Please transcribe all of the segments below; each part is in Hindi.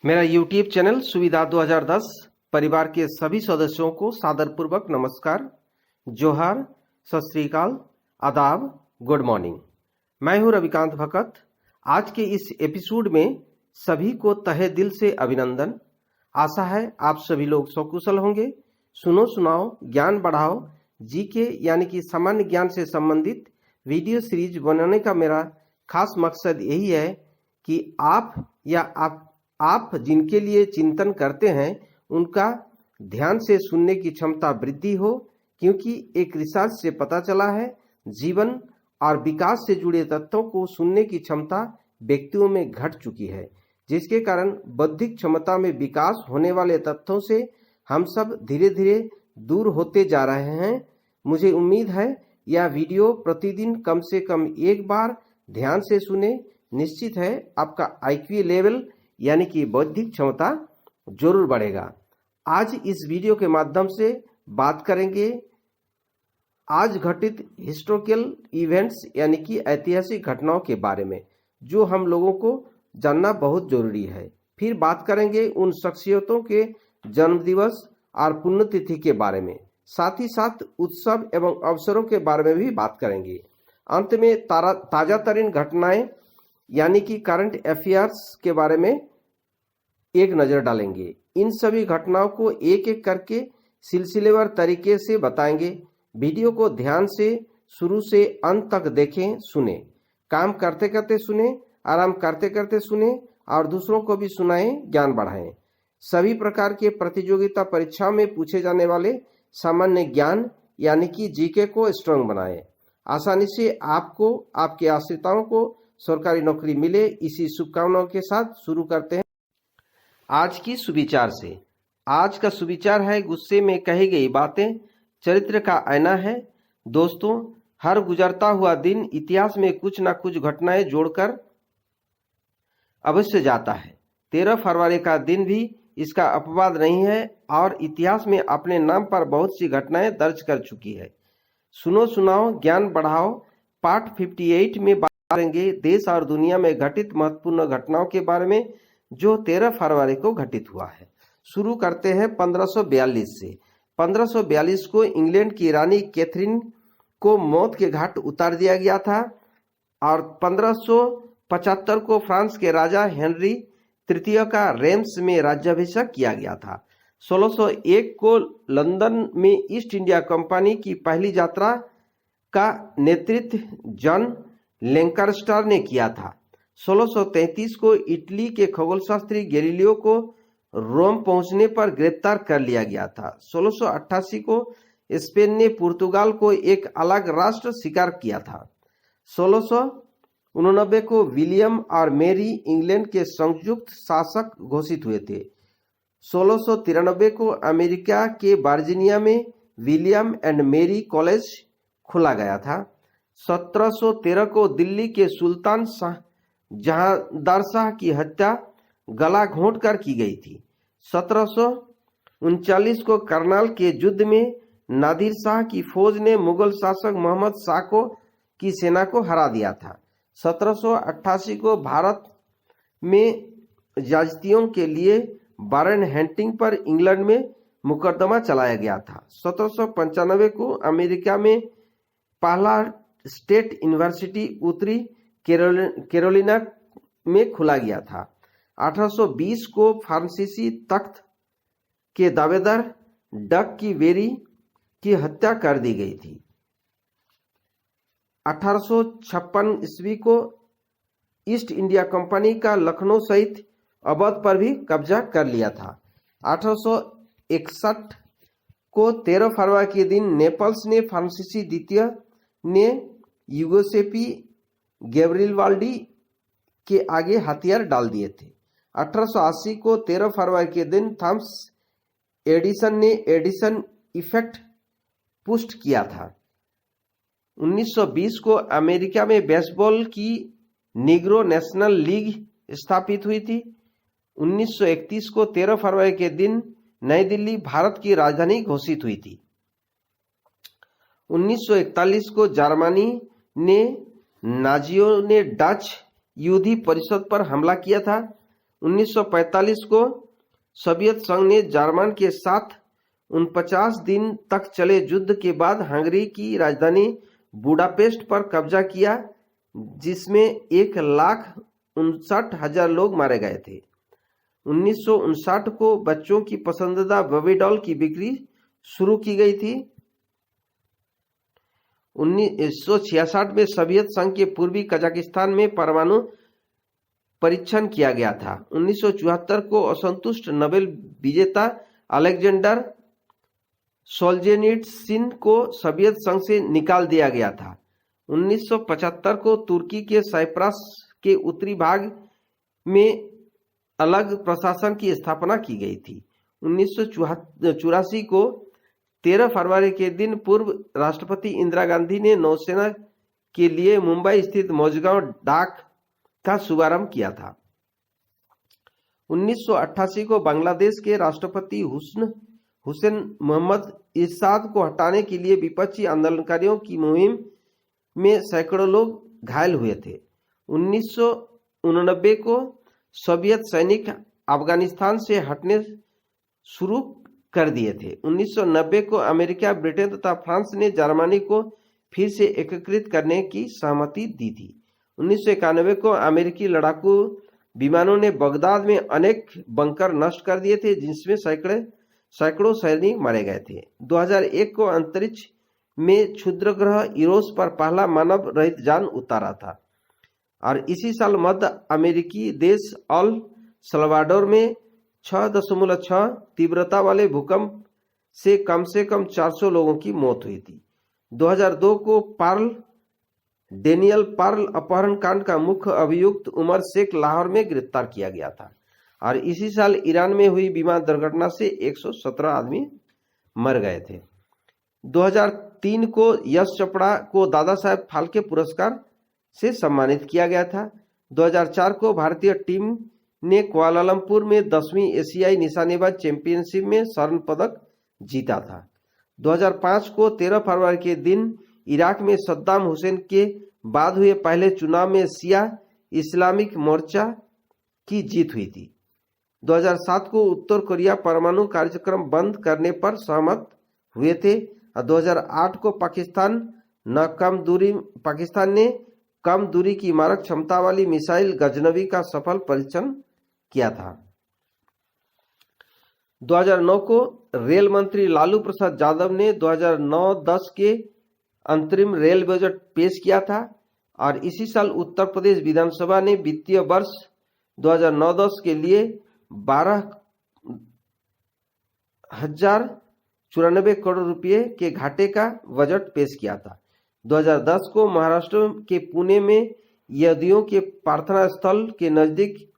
मेरा YouTube चैनल सुविधा 2010 परिवार के सभी सदस्यों को सादरपूर्वक नमस्कार, जोहार, सत श्री अकाल, आदाब, गुड मॉर्निंग। मैं हूं रविकांत भगत। आज के इस एपिसोड में सभी को तहे दिल से अभिनंदन। आशा है आप सभी लोग सकुशल होंगे। सुनो सुनाओ ज्ञान बढ़ाओ जीके यानी कि सामान्य ज्ञान से संबंधित वीडियो सीरीज बनाने का मेरा खास मकसद यही है कि आप जिनके लिए चिंतन करते हैं उनका ध्यान से सुनने की क्षमता वृद्धि हो, क्योंकि एक रिसर्च से पता चला है जीवन और विकास से जुड़े तथ्यों को सुनने की क्षमता व्यक्तियों में घट चुकी है, जिसके कारण बौद्धिक क्षमता में विकास होने वाले तथ्यों से हम सब धीरे धीरे दूर होते जा रहे हैं। मुझे उम्मीद है यह वीडियो प्रतिदिन कम से कम एक बार ध्यान से सुने। निश्चित है आपका IQ लेवल यानी कि बौद्धिक क्षमता जरूर बढ़ेगा। आज इस वीडियो के माध्यम से बात करेंगे आज घटित हिस्टोरिकल इवेंट्स यानी कि ऐतिहासिक घटनाओं के बारे में, जो हम लोगों को जानना बहुत जरूरी है। फिर बात करेंगे उन शख्सियतों के जन्मदिवस और पुण्यतिथि के बारे में, साथ ही साथ उत्सव एवं अवसरों के बारे में भी बात करेंगे। अंत में ताजा तरीन घटनाएं यानी कि करंट अफेयर्स के बारे में एक नजर डालेंगे। इन सभी घटनाओं को एक एक करके सिलसिलेवार तरीके से बताएंगे। वीडियो को ध्यान से शुरू से अंत तक देखें, सुने, काम करते करते सुने, आराम करते करते सुने और दूसरों को भी सुनाएं, ज्ञान बढ़ाएं। सभी प्रकार के प्रतियोगिता परीक्षाओं में पूछे जाने वाले सामान्य ज्ञान यानी कि जीके को स्ट्रांग बनाएं। आसानी से आपको, आपके आश्रिताओं को सरकारी नौकरी मिले, इसी शुभकामनाओं के साथ शुरू करते हैं आज की सुविचार से। आज का सुविचार है, गुस्से में कही गई बातें चरित्र का आईना है। दोस्तों, हर गुजरता हुआ दिन इतिहास में कुछ न कुछ घटनाएं जोड़कर अवश्य जाता है। 13 फरवरी का दिन भी इसका अपवाद नहीं है और इतिहास में अपने नाम पर बहुत सी घटनाएं दर्ज कर चुकी है। सुनो सुनाओ ज्ञान बढ़ाओ पार्ट 58 में बात करेंगे देश और दुनिया में घटित महत्वपूर्ण घटनाओं के बारे में, जो 13 फरवरी को घटित हुआ है। शुरू करते हैं 1542 से। 1542 को इंग्लैंड की रानी कैथरीन को मौत के घाट उतार दिया गया था और 1575 को फ्रांस के राजा हेनरी तृतीय का रेम्स में राज्याभिषेक किया गया था। 1601 को लंदन में ईस्ट इंडिया कंपनी की पहली यात्रा का नेतृत्व जॉन लैंकास्टर ने किया था। 1633 को इटली के खगोलशास्त्री गैलीलियो को रोम पहुंचने पर गिरफ्तार कर लिया गया था। 1688 को स्पेन ने पुर्तगाल को एक अलग राष्ट्र स्वीकार किया था। 1689 को विलियम और मैरी इंग्लैंड के संयुक्त शासक घोषित हुए थे। 1693 को अमेरिका के वर्जीनिया में विलियम एंड मैरी कॉलेज खोला गया था। 1713 को दिल्ली के सुल्तान जहांदार शाह की हत्या गला घोंट कर की गई थी। 1739 को करनाल के युद्ध में नादिर शाह की फौज ने मुगल शासक मोहम्मद शाह की सेना को हरा दिया था। 1788 को भारत में जातियों के लिए बारन हंटिंग पर इंग्लैंड में मुकदमा चलाया गया था। 1795 को अमेरिका में पहला स्टेट यूनिवर्सिटी उत्तरी कैरोलिना में खुला गया था। 1820 को फ्रांसीसी तख्त के दावेदार डक की वेरी की हत्या कर दी गई थी। 1856 ईस्वी को ईस्ट इंडिया कंपनी का लखनऊ सहित अवध पर भी कब्जा कर लिया था। 1861 को 13 फरवरी के दिन नेपल्स ने फ्रांसीसी द्वितीय ने यूगोसेपी गैरिबाल्डी के आगे हथियार डाल दिए थे। 1880 को 13 फरवरी के दिन थॉमस एडिसन ने एडिसन इफेक्ट पुष्ट किया था। 1920 को अमेरिका में बेसबॉल की निग्रो नेशनल लीग स्थापित हुई थी। 1931 को 13 फरवरी के दिन नई दिल्ली भारत की राजधानी घोषित हुई थी। 1941 को जर्मनी ने नाजियों ने डच युद्धि परिषद पर हमला किया था। 1945 को सोवियत संघ ने जर्मन के साथ 49 दिन तक चले युद्ध के बाद हंगरी की राजधानी बुडापेस्ट पर कब्जा किया, जिसमें 1,59,000 लोग मारे गए थे। 1959 को बच्चों की पसंदीदा बेबी डॉल की बिक्री शुरू की गई थी। 1966 में सोवियत संघ के पूर्वी कजाकिस्तान में परमाणु परीक्षण किया गया था। 1974 को असंतुष्ट नोबेल विजेता अलेक्जेंडर सोल्जेनिट्सिन को सोवियत संघ से निकाल दिया गया था। 1975 को तुर्की के साइप्रस के उत्तरी भाग में अलग प्रशासन की स्थापना की गई थी। 1984 को 13 फरवरी के दिन पूर्व राष्ट्रपति इंदिरा गांधी ने नौसेना के लिए मुंबई स्थित मौजगांव डाक का शुभारंभ किया था। 1988 को बांग्लादेश के राष्ट्रपति हुसैन मोहम्मद इरशाद को हटाने के लिए विपक्षी आंदोलनकारियों की मुहिम में सैकड़ों लोग घायल हुए थे। 1989 को सोवियत सैनिक अफगानिस्तान से हटने शुरू कर दिए थे। 1990 को अमेरिका, ब्रिटेन तथा फ्रांस ने जर्मनी को फिर से एकीकृत करने की सहमति दी थी। 1991 को अमेरिकी लड़ाकू विमानों ने बगदाद में अनेक बंकर नष्ट कर दिए थे, जिसमें सैकड़ों सैनिक मारे गए थे। 2001 को अंतरिक्ष में क्षुद्र ग्रह ईरोस पर पहला मानव रहित यान उतारा था। और इसी साल मध्य अमेरिकी देश अल सल्वाडोर में 6.6 तीव्रता वाले भूकंप से कम 400 लोगों की मौत हुई थी। 2002 को डेनियल पर्ल अपहरण कांड का मुख्य अभियुक्त उमर शेख लाहौर में गिरफ्तार किया गया था। और इसी साल ईरान में हुई विमान दुर्घटना से 117 आदमी मर गए थे। 2003 को यश चोपड़ा को दादा साहेब फाल्के पुरस्कार से सम्मानित किया गया था। 2004 को भारतीय टीम ने कुआलालंपुर में 10वीं एशियाई निशानेबाज चैंपियनशिप में स्वर्ण पदक जीता था। 2005 को 13 फरवरी के दिन इराक में सद्दाम हुसैन के बाद हुए पहले चुनाव में शिया इस्लामिक मोर्चा की जीत हुई थी। 2007 को उत्तर कोरिया परमाणु कार्यक्रम बंद करने पर सहमत हुए थे। 2008 को पाकिस्तान ने कम दूरी की मारक क्षमता वाली मिसाइल गजनवी का सफल परीक्षण किया था। 2009 को रेल मंत्री लालू प्रसाद यादव ने 2009-10 के अंतरिम रेल बजट पेश किया था। और इसी साल उत्तर प्रदेश विधानसभा ने वित्तीय वर्ष 2009-10 के लिए 12,094 करोड़ रुपए के घाटे का बजट पेश किया था। 2010 को महाराष्ट्र के पुणे में यहूदियों के प्रार्थना स्थल के नजदीक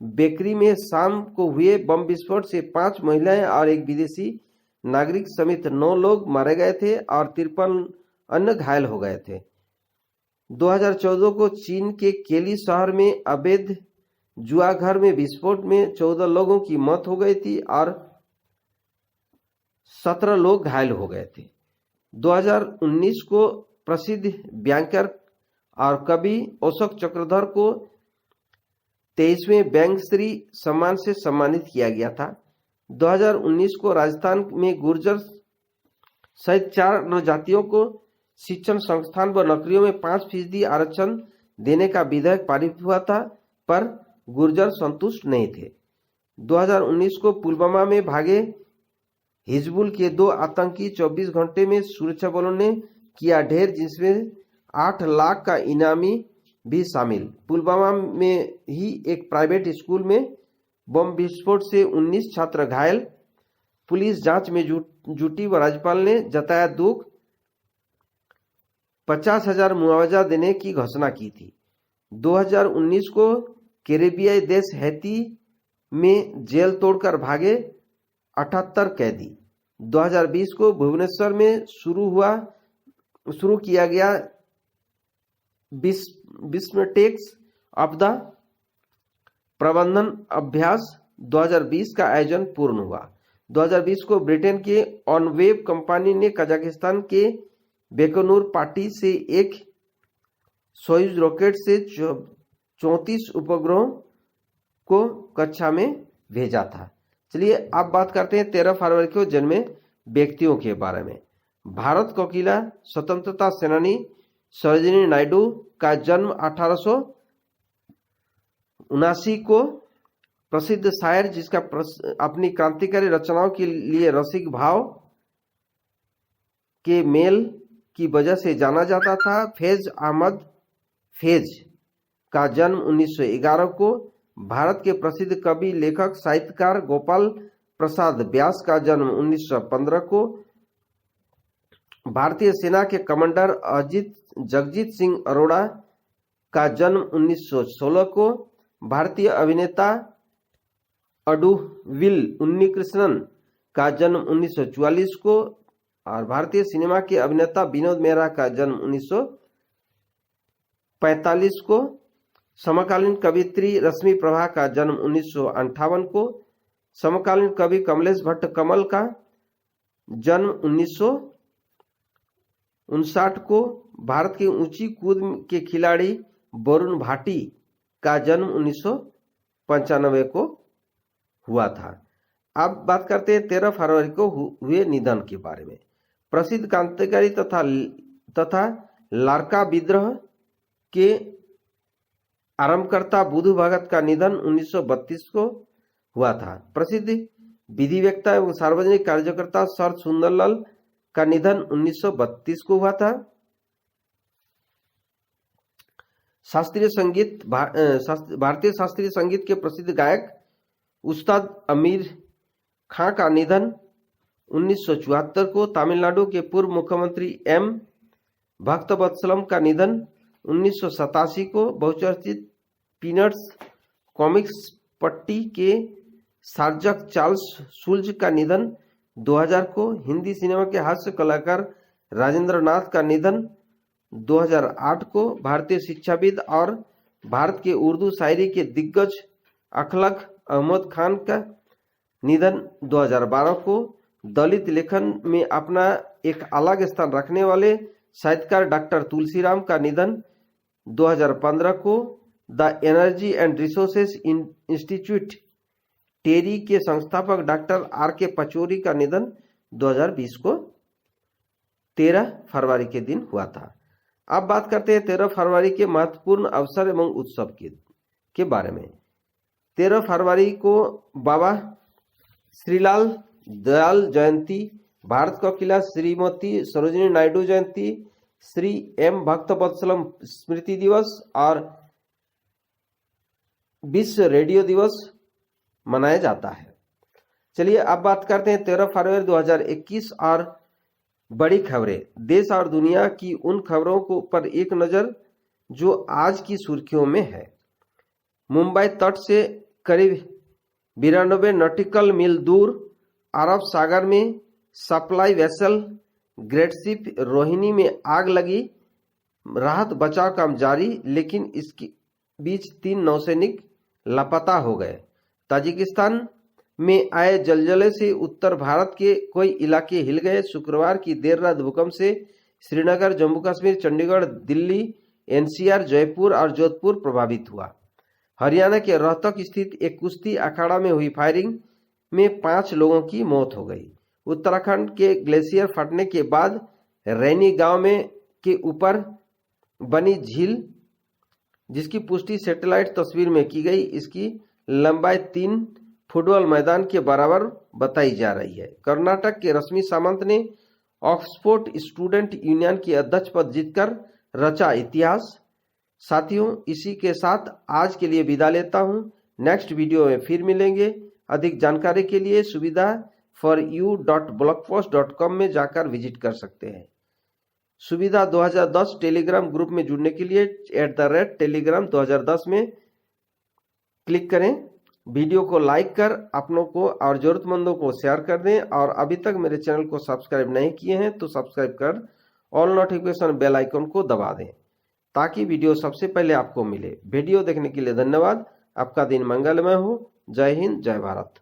बेकरी में शाम को हुए बम विस्फोट से 5 महिलाएं और एक विदेशी नागरिक समेत 9 लोग मारे गए थे और 53 अन्य घायल हो गए थे। 2014 को चीन के केली शहर में अवैध जुआ घर में विस्फोट में 14 लोगों की मौत हो गई थी और 17 लोग घायल हो गए थे। 2019 को प्रसिद्ध बैंकर और कवि अशोक चक्रधर को 23वें बैंकश्री सम्मान से सम्मानित किया गया था। 2019 को राजस्थान में गुर्जर सहित 4 जनजातियों को शिक्षण संस्थान व नौकरियों में 5% आरक्षण देने का विधेयक पारित हुआ था, पर गुर्जर संतुष्ट नहीं थे। 2019 को पुलवामा में भागे हिजबुल के 2 आतंकी 24 घंटे में सुरक्षा बलों ने किया ढेर, जिसमें 8 लाख का इनामी भी शामिल। पुलवामा में ही एक प्राइवेट स्कूल में बम विस्फोट से 19 छात्र घायल। पुलिस जांच में जुटी व राज्यपाल ने जताया दुख। 50,000 मुआवजा देने की घोषणा की थी। 2019 को कैरेबियाई देश हैती में जेल तोड़कर भागे 78 कैदी। 2020 को भुवनेश्वर में शुरू किया गया बिस्मटेक्स आपदा प्रबंधन अभ्यास 2020 का आयोजन पूर्ण हुआ। 2020 को ब्रिटेन के ऑनवेव कंपनी ने कजाकिस्तान के बेकोनूर पार्टी से एक सोयूज रॉकेट से 34 उपग्रहों को कक्षा में भेजा था। चलिए अब बात करते हैं 13 फरवरी को जन्मे व्यक्तियों के बारे में। भारत कोकिला स्वतंत्रता सेनानी सरोजिनी नायडू का जन्म 1879 को। प्रसिद्ध शायर जिसका अपनी क्रांतिकारी रचनाओं के लिए रसिक भाव के मेल की वजह से जाना जाता था, फैज अहमद फैज का जन्म 1911 को। भारत के प्रसिद्ध कवि लेखक साहित्यकार गोपाल प्रसाद व्यास का जन्म 1915 को। भारतीय सेना के कमांडर जगजीत सिंह अरोड़ा का जन्म 1916 को। भारतीय अभिनेता अडुविल उन्नीकृष्णन का जन्म 1944 को और भारतीय सिनेमा के अभिनेता विनोद मेहरा का जन्म 1945 को। समकालीन कवियत्री रश्मि प्रभा का जन्म 1958 को। समकालीन कवि कमलेश भट्ट कमल का जन्म 1959 को। भारत के ऊंची कूद के खिलाड़ी वरुण भाटी का जन्म 1995 को हुआ था। अब बात करते हैं 13 फरवरी को हुए निधन के बारे में। प्रसिद्ध क्रांतिकारी तथा लारका विद्रोह के आरंभकर्ता बुधु भगत का निधन 1932 को हुआ था। प्रसिद्ध विधिवेत्ता एवं सार्वजनिक कार्यकर्ता सर सुंदरलाल का निधन 1932 को हुआ था। शास्त्रीय संगीत भारतीय शास्त्रीय संगीत के प्रसिद्ध गायक उस्ताद आमिर खां का निधन 1974 को। तमिलनाडु के पूर्व मुख्यमंत्री एम भक्तवत्सलम का निधन 1987 को। बहुचर्चित पीनट्स कॉमिक्स पट्टी के सर्जक चार्ल्स शुल्ज का निधन 2000 को। हिंदी सिनेमा के हास्य कलाकार राजेंद्र नाथ का निधन 2008 को। भारतीय शिक्षाविद और भारत के उर्दू शायरी के दिग्गज अखलाक अहमद खान का निधन 2012 को। दलित लेखन में अपना एक अलग स्थान रखने वाले साहित्यकार डॉक्टर तुलसीराम का निधन 2015 को। The energy and resources institute TERI के संस्थापक डॉक्टर आर के पचौरी का निधन 2020 को 13 फरवरी के दिन हुआ था। अब बात करते हैं 13 फरवरी के महत्वपूर्ण अवसर एवं उत्सव के बारे में। 13 फरवरी को बाबा श्रीलाल दयाल जयंती, भारत कोकिला श्रीमती सरोजिनी नायडू जयंती, श्री एम भक्तवत्सलम स्मृति दिवस और विश्व रेडियो दिवस मनाया जाता है। चलिए अब बात करते हैं 13 फरवरी 2021 और बड़ी खबरें। देश और दुनिया की उन खबरों को पर एक नजर जो आज की सुर्खियों में है। मुंबई तट से करीब 92 नॉटिकल मील दूर अरब सागर में supply vessel great ship Rohini में आग लगी। राहत बचाव काम जारी, लेकिन इसके बीच 3 नौसैनिक लापता हो गए। ताजिकिस्तान में आए जलजले से उत्तर भारत के कई इलाके हिल गए। शुक्रवार की देर रात भूकंप से श्रीनगर, जम्मू कश्मीर, चंडीगढ़, दिल्ली, एनसीआर, जयपुर और जोधपुर प्रभावित हुआ। हरियाणा के रोहतक स्थित एक कुश्ती अखाड़ा में हुई फायरिंग में 5 लोगों की मौत हो गई। उत्तराखंड के ग्लेशियर फटने के बाद रैनी गांव में के ऊपर बनी झील, जिसकी पुष्टि सैटेलाइट तस्वीर में की गई, इसकी लंबाई 3 फुटबॉल मैदान के बराबर बताई जा रही है। कर्नाटक के रश्मि सामंत ने ऑक्सफोर्ड स्टूडेंट यूनियन की अध्यक्ष पद जीतकर रचा इतिहास। साथियों, इसी के साथ आज के लिए विदा लेता हूं। नेक्स्ट वीडियो में फिर मिलेंगे। अधिक जानकारी के लिए सुविधा foryou.blogpost.com में जाकर विजिट कर सकते हैं। सुविधा 2010 टेलीग्राम ग्रुप में जुड़ने के लिए @telegram 2010 में क्लिक करें। वीडियो को लाइक कर अपनों को और जरूरतमंदों को शेयर कर दें और अभी तक मेरे चैनल को सब्सक्राइब नहीं किए हैं तो सब्सक्राइब कर ऑल नोटिफिकेशन बेल आइकन को दबा दें ताकि वीडियो सबसे पहले आपको मिले। वीडियो देखने के लिए धन्यवाद। आपका दिन मंगलमय हो। जय हिंद, जय भारत।